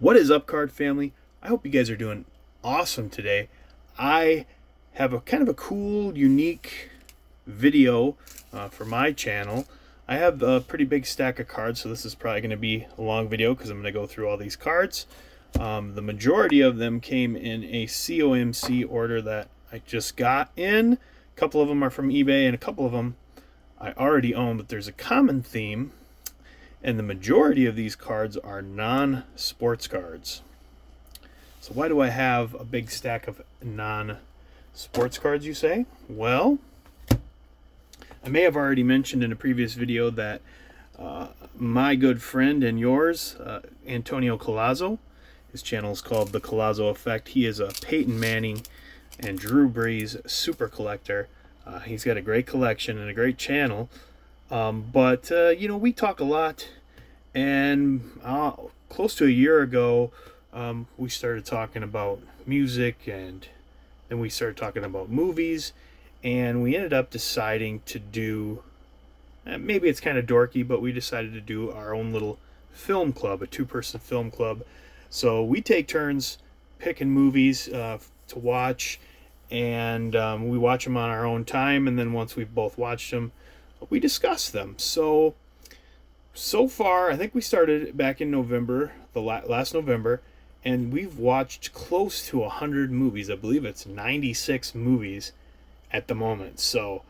What is up, card family? I hope you guys are doing awesome today. I have a kind of a cool, unique video for my channel. I have a pretty big stack of cards, so this is probably going to be a long video because I'm going to go through all these cards. The majority of them came in a COMC order that I just got in. A couple of them are from eBay, and a couple of them I already own, but there's a common theme. And the majority of these cards are non-sports cards. So why do I have a big stack of non-sports cards, you say? Well, I may have already mentioned in a previous video that my good friend and yours, Antonio Collazo, his channel is called The Collazo Effect. He is a Peyton Manning and Drew Brees super collector. He's got a great collection and a great channel. But we talk a lot, and close to a year ago, we started talking about music, and then we started talking about movies, and we ended up deciding to do, maybe it's kind of dorky, but we decided to do our own little film club, a two-person film club. So we take turns picking movies to watch, and we watch them on our own time, and then once we've both watched them, we discuss them. So far, I think we started back in November, last November, and we've watched close to 100 movies. I believe it's 96 movies at the moment. So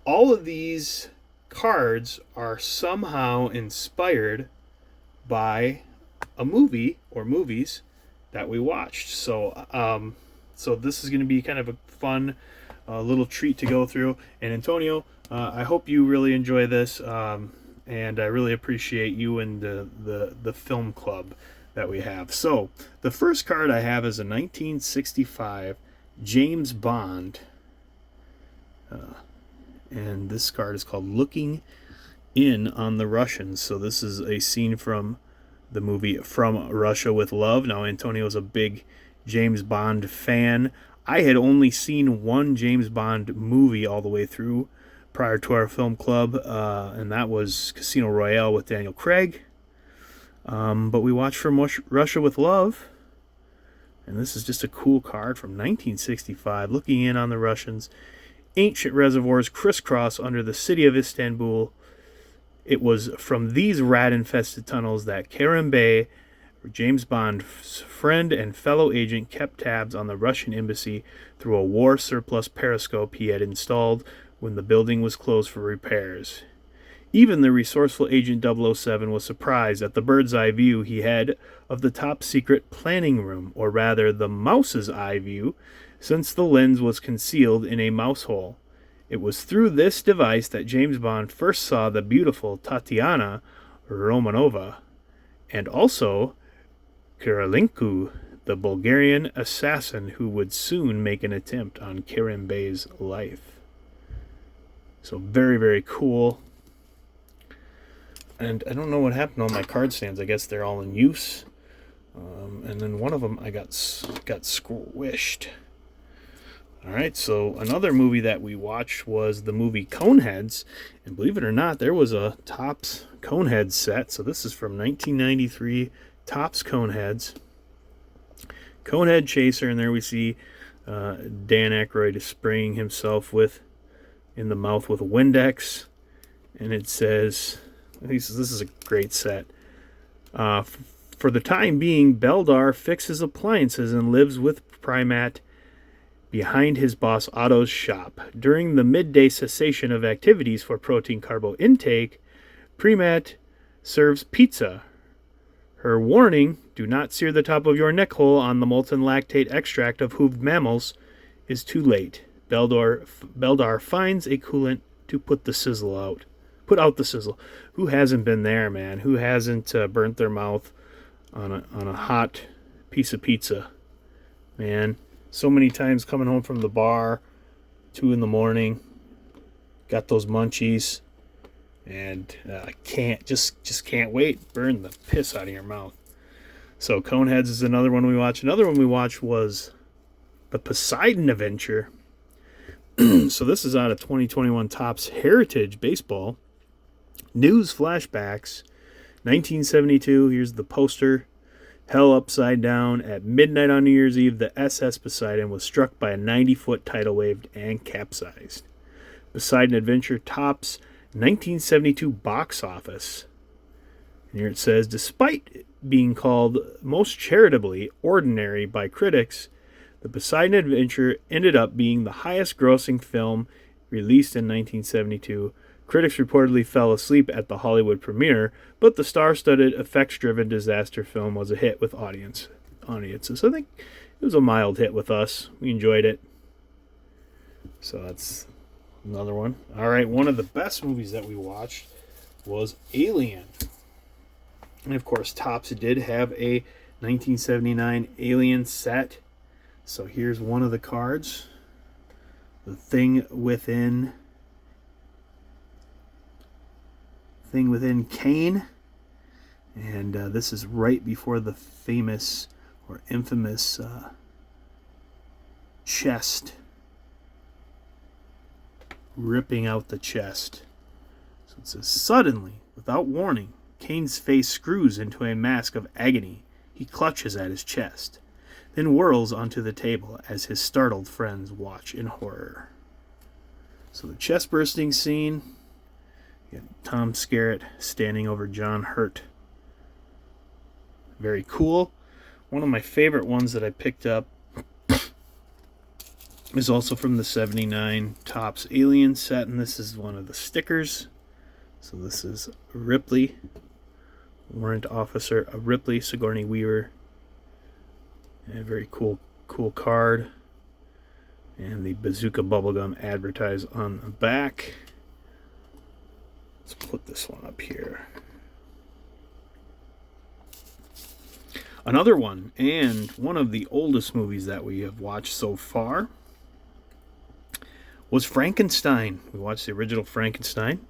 all of these cards are somehow inspired by a movie or movies that we watched. So this is going to be kind of a fun little treat to go through. And Antonio, I hope you really enjoy this, and I really appreciate you and the film club that we have. So the first card I have is a 1965 James Bond, and this card is called Looking In on the Russians. So this is a scene from the movie From Russia with Love. Now, Antonio's a big James Bond fan. I had only seen one James Bond movie all the way through prior to our film club, and that was Casino Royale with Daniel Craig. But we watched From Russia with Love, and this is just a cool card from 1965, Looking In on the Russians. Ancient reservoirs crisscross under the city of Istanbul. It was from these rat-infested tunnels that Kerim Bey, James Bond's friend and fellow agent, kept tabs on the Russian embassy through a war surplus periscope he had installed when the building was closed for repairs. Even the resourceful Agent 007 was surprised at the bird's-eye view he had of the top-secret planning room, or rather the mouse's eye view, since the lens was concealed in a mouse hole. It was through this device that James Bond first saw the beautiful Tatiana Romanova, and also Kirilenko, the Bulgarian assassin who would soon make an attempt on Kerim Bey's life. So very, very cool. And I don't know what happened to all my card stands. I guess they're all in use. And then one of them I got squished. All right, so another movie that we watched was the movie Coneheads. And believe it or not, there was a Topps Coneheads set. So this is from 1993, Topps Coneheads. Conehead Chaser, and there we see Dan Aykroyd spraying himself in the mouth with a Windex. And it says, this is a great set. For the time being, Beldar fixes appliances and lives with Primat behind his boss Otto's shop. During the midday cessation of activities for protein carbo intake, Primat serves pizza. Her warning, do not sear the top of your neck hole on the molten lactate extract of hooved mammals, is too late. Beldar finds a coolant to put out the sizzle. Who hasn't been there, man? Who hasn't burnt their mouth on a hot piece of pizza? Man, so many times coming home from the bar, 2 a.m, got those munchies, and just can't wait. Burn the piss out of your mouth. So Coneheads is another one we watched. Another one we watched was the Poseidon Adventure. So this is out of 2021 Topps Heritage Baseball. News flashbacks. 1972. Here's the poster. Hell upside down. At midnight on New Year's Eve, the SS Poseidon was struck by a 90-foot tidal wave and capsized. Poseidon Adventure tops 1972 box office. And here it says, despite being called most charitably ordinary by critics, the Poseidon Adventure ended up being the highest grossing film released in 1972. Critics reportedly fell asleep at the Hollywood premiere, but the star-studded, effects-driven disaster film was a hit with audiences. I think it was a mild hit with us. We enjoyed it. So that's another one. All right, one of the best movies that we watched was Alien. And of course, Topps did have a 1979 Alien set. So here's one of the cards. The Thing Within Kane. And this is right before the famous or infamous chest. Ripping out the chest. So it says, suddenly, without warning, Kane's face screws into a mask of agony. He clutches at his chest, then whirls onto the table as his startled friends watch in horror. So the chest bursting scene, you got Tom Skerritt standing over John Hurt. Very cool. One of my favorite ones that I picked up is also from the 79 Topps Alien set, and this is one of the stickers. So this is Ripley, Warrant Officer Ripley, Sigourney Weaver. A very cool card. And the Bazooka Bubblegum advertised on the back. Let's put this one up here. Another one, and one of the oldest movies that we have watched so far, was Frankenstein. We watched the original Frankenstein.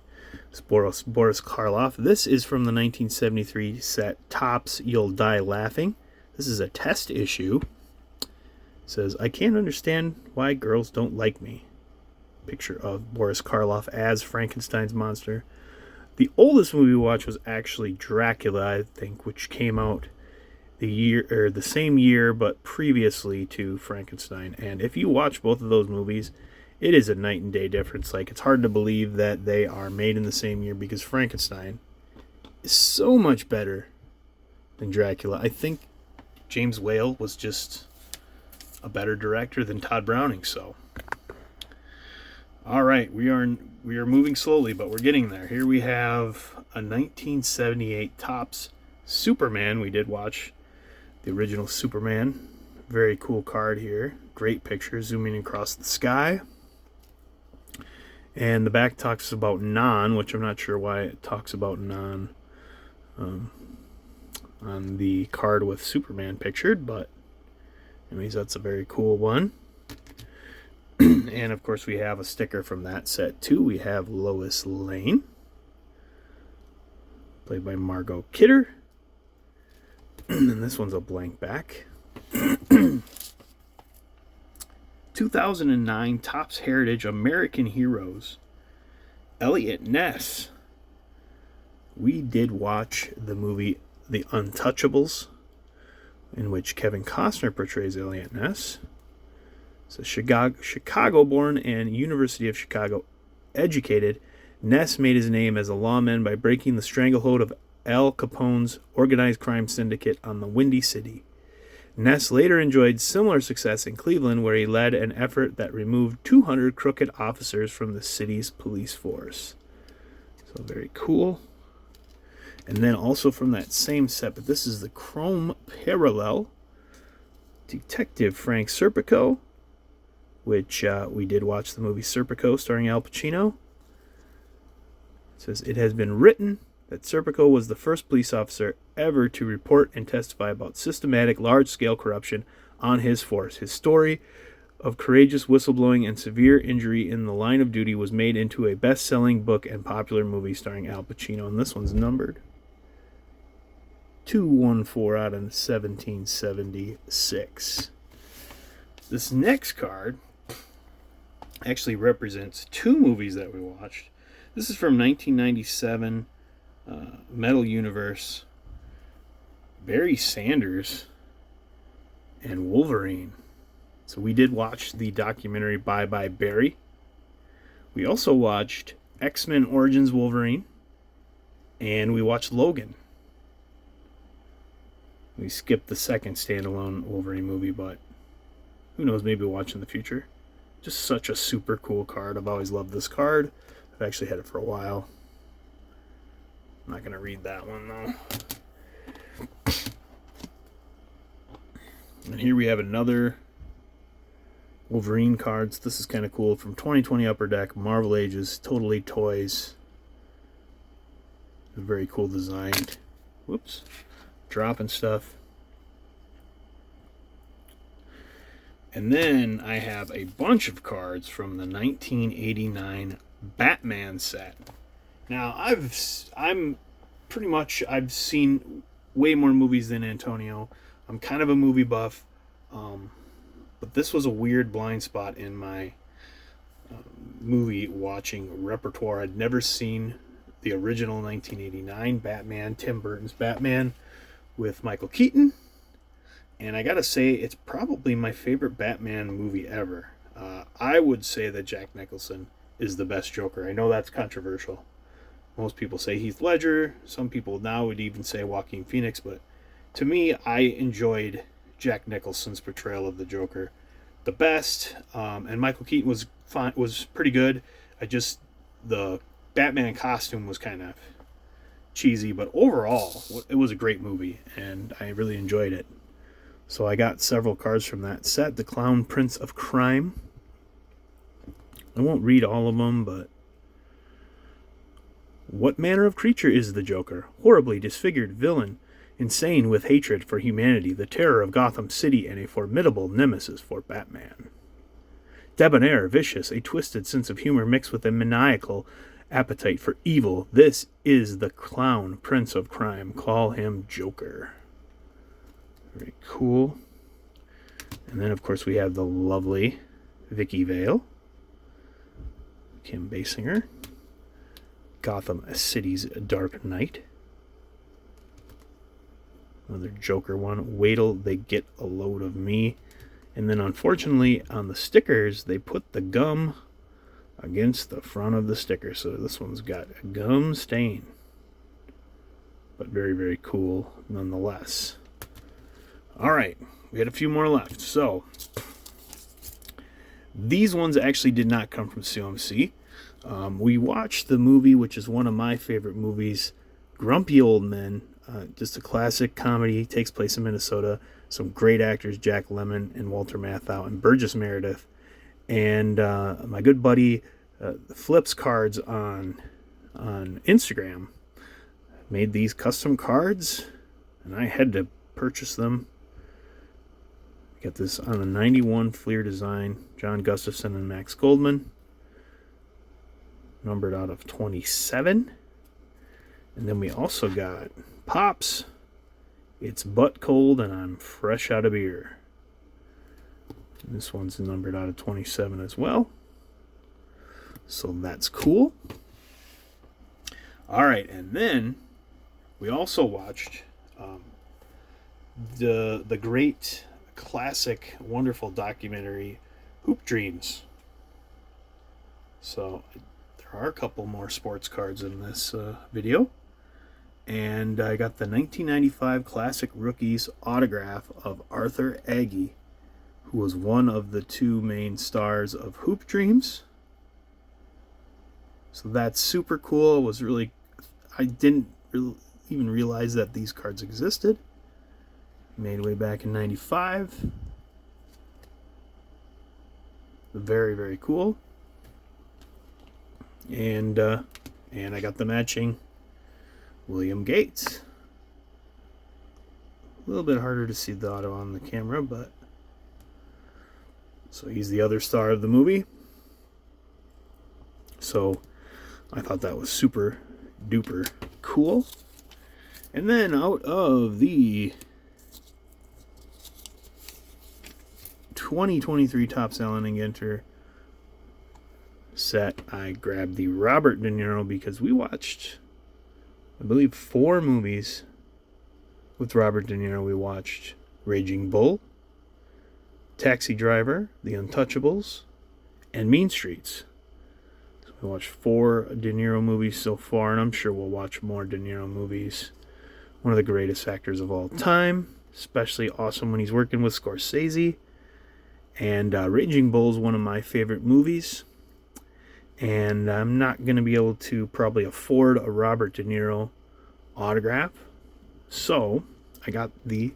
It's Boris Karloff. This is from the 1973 set Topps You'll Die Laughing. This is a test issue. It says, I can't understand why girls don't like me. Picture of Boris Karloff as Frankenstein's monster. The oldest movie we watched was actually Dracula, I think, which came out the same year, but previously to Frankenstein. And if you watch both of those movies, it is a night and day difference. Like, it's hard to believe that they are made in the same year, because Frankenstein is so much better than Dracula. I think James Whale was just a better director than Todd Browning. So, all right, we are moving slowly, but we're getting there. Here we have a 1978 Topps Superman. We did watch the original Superman. Very cool card here. Great picture zooming across the sky. And the back talks about non, which I'm not sure why it talks about non on the card with Superman pictured, but anyways, that's a very cool one. And of course, we have a sticker from that set too. We have Lois Lane, played by Margot Kidder. And this one's a blank back. 2009 Topps Heritage American Heroes. Elliot Ness. We did watch the movie The Untouchables, in which Kevin Costner portrays Elliot Ness. So Chicago-born and University of Chicago educated, Ness made his name as a lawman by breaking the stranglehold of Al Capone's organized crime syndicate on the Windy City. Ness later enjoyed similar success in Cleveland, where he led an effort that removed 200 crooked officers from the city's police force. So very cool. And then also from that same set, but this is the Chrome Parallel, Detective Frank Serpico, which we did watch the movie Serpico starring Al Pacino. It says, it has been written that Serpico was the first police officer ever to report and testify about systematic large-scale corruption on his force. His story of courageous whistleblowing and severe injury in the line of duty was made into a best-selling book and popular movie starring Al Pacino, and this one's numbered 214 out of 1776. This next card actually represents two movies that we watched. This is from 1997, Metal Universe, Barry Sanders and Wolverine. So we did watch the documentary Bye Bye Barry. We also watched X-Men Origins Wolverine, and we watched Logan. We skipped the second standalone Wolverine movie, but who knows, maybe we'll watch in the future. Just such a super cool card. I've always loved this card. I've actually had it for a while. I'm not going to read that one, though. And here we have another Wolverine cards. This is kind of cool. From 2020 Upper Deck, Marvel Ages, Totally Toys. A very cool design. Whoops. Dropping stuff. And then I have a bunch of cards from the 1989 Batman set. Now, I've seen way more movies than Antonio. I'm kind of a movie buff, but this was a weird blind spot in my movie watching repertoire. I'd never seen the original 1989 Batman, Tim Burton's Batman with Michael Keaton. And I gotta say, it's probably my favorite Batman movie ever. I would say that Jack Nicholson is the best Joker. I know that's controversial. Most people say Heath Ledger. Some people now would even say Joaquin Phoenix. But to me, I enjoyed Jack Nicholson's portrayal of the Joker the best. And Michael Keaton was fine, was pretty good. The Batman costume was kind of cheesy, but overall, it was a great movie, and I really enjoyed it. So I got several cards from that set. The Clown Prince of Crime. I won't read all of them, but what manner of creature is the Joker? Horribly disfigured villain, insane with hatred for humanity, the terror of Gotham City, and a formidable nemesis for Batman. Debonair, vicious, a twisted sense of humor mixed with a maniacal appetite for evil. This is the Clown Prince of Crime. Call him Joker. Very cool. And then, of course, we have the lovely Vicky Vale, Kim Basinger, Gotham City's Dark Knight. Another Joker one. Wait till they get a load of me. And then, unfortunately, on the stickers, they put the gum against the front of the sticker. So this one's got a gum stain. But very, very cool nonetheless. All right, we had a few more left. So these ones actually did not come from CMC. We watched the movie, which is one of my favorite movies, Grumpy Old Men. Just a classic comedy. Takes place in Minnesota. Some great actors, Jack Lemmon and Walter Matthau and Burgess Meredith. And my good buddy flips cards on Instagram. Made these custom cards, and I had to purchase them. Got this on a 91 Fleer design. John Gustafson and Max Goldman. Numbered out of 27. And then we also got Pops. It's butt cold and I'm fresh out of beer. And this one's numbered out of 27 as well. So that's cool. All right, and then we also watched the great, classic, wonderful documentary Hoop Dreams. So there are a couple more sports cards in this video. And I got the 1995 Classic Rookies autograph of Arthur Agee, who was one of the two main stars of Hoop Dreams. So that's super cool. I didn't even realize that these cards existed. Made way back in 95. Very, very cool. And I got the matching William Gates. A little bit harder to see the auto on the camera, but so he's the other star of the movie. So I thought that was super duper cool. And then out of the 2023 Top Selling and Enter set, I grabbed the Robert De Niro because we watched, I believe, 4 movies with Robert De Niro, we watched Raging Bull, Taxi Driver, The Untouchables, and Mean Streets. So we watched 4 De Niro movies so far, and I'm sure we'll watch more De Niro movies. One of the greatest actors of all time, especially awesome when he's working with Scorsese. And Raging Bull is one of my favorite movies. And I'm not going to be able to probably afford a Robert De Niro autograph. So I got the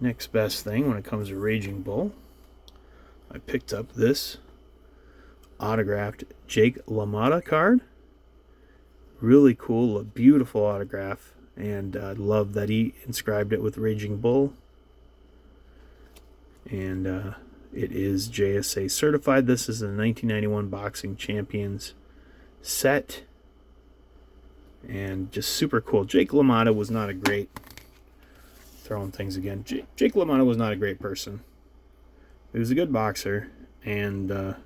next best thing when it comes to Raging Bull. I picked up this autographed Jake LaMotta card. Really cool, a beautiful autograph. And I love that he inscribed it with Raging Bull. And it is JSA certified. This is the 1991 Boxing Champions set. And just super cool. Jake LaMotta was not a great... Throwing things again. Jake LaMotta was not a great person. He was a good boxer. And had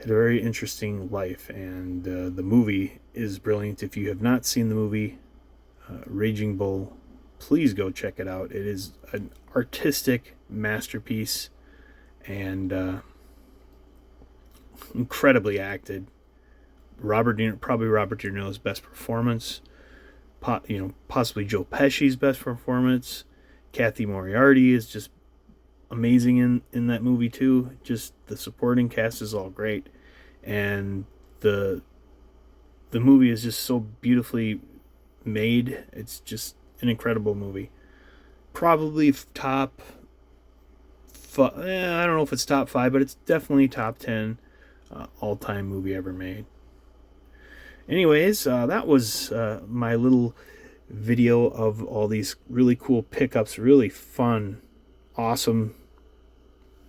a very interesting life. And the movie is brilliant. If you have not seen the movie, Raging Bull, please go check it out. It is an artistic masterpiece and incredibly acted. Probably Robert De Niro's best performance. Possibly Joe Pesci's best performance. Kathy Moriarty is just amazing in that movie too. Just the supporting cast is all great, and the movie is just so beautifully made. It's just an incredible movie. Probably top I don't know if it's top 5, but it's definitely top 10 all-time movie ever made. Anyways, that was my little video of all these really cool pickups. Really fun, awesome.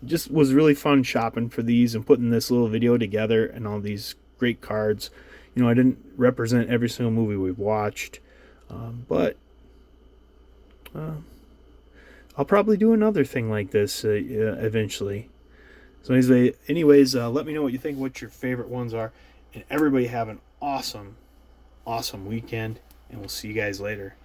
Just was really fun shopping for these and putting this little video together and all these great cards. I didn't represent every single movie we've watched, but I'll probably do another thing like this eventually. So anyways, let me know what you think, what your favorite ones are. And everybody have an awesome weekend. And we'll see you guys later.